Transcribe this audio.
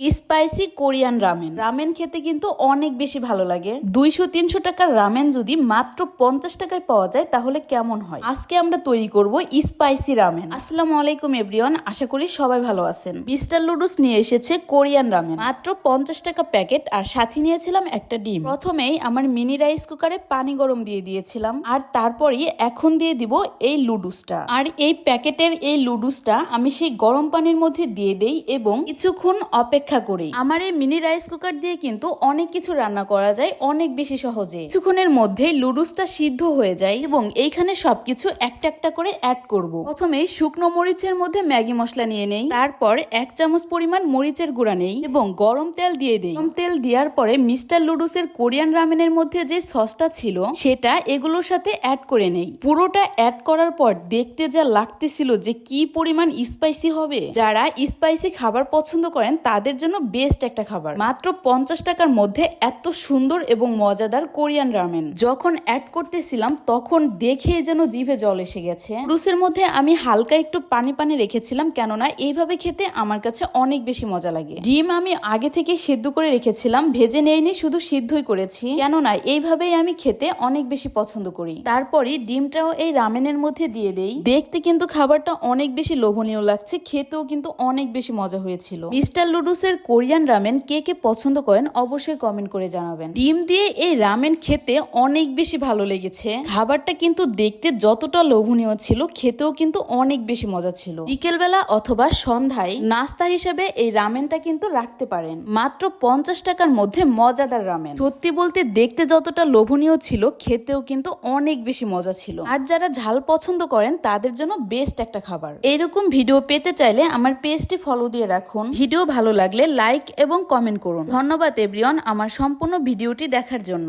Spicy Korean ramen. Ramen খেতে কিন্তু অনেক বেশি ভালো লাগে। 200-300 টাকার রামেন যদি মাত্র 50 টাকায় পাওয়া যায় তাহলে কেমন হয়। আজকে আমরা তৈরি করব স্পাইসি রামেন। আসসালামু আলাইকুম এভরিওয়ান, আশা করি সবাই ভালো আছেন। মিস্টার লুডুস নিয়ে এসেছে কোরিয়ান রামেন, মাত্র 50 টাকা প্যাকেট, আর সাথে নিয়েছিলাম একটা ডিম। প্রথমেই আমার মিনি রাইস কুকারে পানি গরম দিয়ে দিয়েছিলাম, আর তারপরই এখন দিয়ে দিব এই লুডুসটা। আর এই প্যাকেটের এই লুডুসটা আমি সেই গরম পানির মধ্যে দিয়ে দেই এবং কিছুক্ষণ অপেক্ষা করি। আমার এই মিনি রাইস কুকার দিয়ে কিন্তু অনেক কিছু রান্না করা যায় অনেক বেশি সহজে। কিছুক্ষণের মধ্যেই লুডুসটা সিদ্ধ হয়ে যায় এবং এইখানে সবকিছু একটা একটা করে অ্যাড করব। প্রথমেই শুকনো মরিচের মধ্যে ম্যাগি মশলা নিয়ে নেই, তারপর 1 চামচ পরিমাণ মরিচের গুঁড়া নেই এবং গরম তেল দিয়ে দেই। গরম তেল দেওয়ার পরে মিস্টার লুডুসের কোরিয়ান রামেনের মধ্যে যে সসটা ছিল সেটা এগুলোর সাথে অ্যাড করে নেই। পুরোটা অ্যাড করার পর দেখতে যা লাগতেছিল যে কি পরিমাণ স্পাইসি হবে, যারা স্পাইসি খাবার পছন্দ করেন তাদের জন্য বেস্ট একটা খাবার। মাত্র 50 টাকার মধ্যে এত সুন্দর এবং মজাদার কোরিয়ান রামেন। যখন অ্যাড করতেছিলাম তখন দেখে যেন জিভে জল এসে গেছে। রুসের মধ্যে আমি হালকা একটু পানি পানি রেখেছিলাম, কেননা এইভাবে খেতে আমার কাছে অনেক বেশি মজা লাগে। ডিম আমি আগে থেকে সেদ্ধ করে রেখেছিলাম, ভেজে নেইনি, শুধু সিদ্ধই করেছি, কেননা এইভাবেই আমি খেতে অনেক বেশি পছন্দ করি। তারপরে ডিমটাও এই রামেনের মধ্যে দিয়ে দেই। দেখতে কিন্তু খাবারটা অনেক বেশি লোভনীয় লাগছে, খেতেও কিন্তু অনেক বেশি মজা হয়েছিল। মিস্টার লুডুসের কোরিয়ান রামেন কে কে পছন্দ করেন অবশ্যই কমেন্ট করে জানাবেন। ডিম দিয়ে এই রামেন খেতে অনেক বেশি ভালো লেগেছে। খাবারটা কিন্তু দেখতে যতটা লোভনীয় ছিল, খেতেও কিন্তু অনেক বেশি মজা ছিল। বিকেলবেলা অথবা সন্ধ্যায় নাস্তা হিসেবে এই রামেনটা কিন্তু রাখতে পারেন। মাত্র 50 টাকার মধ্যে মজাদার রামেন। সত্যি বলতে দেখতে যতটা লোভনীয় ছিল, খেতেও কিন্তু অনেক বেশি মজা ছিল। আর যারা ঝাল পছন্দ করেন তাদের জন্য বেস্ট একটা খাবার। এরকম ভিডিও পেতে চাইলে আমার পেজটি ফলো দিয়ে রাখুন। ভিডিও ভালো লাগলে লাইক এবং কমেন্ট করুন। ধন্যবাদ এভরিওয়ান আমার সম্পূর্ণ ভিডিওটি দেখার জন্য।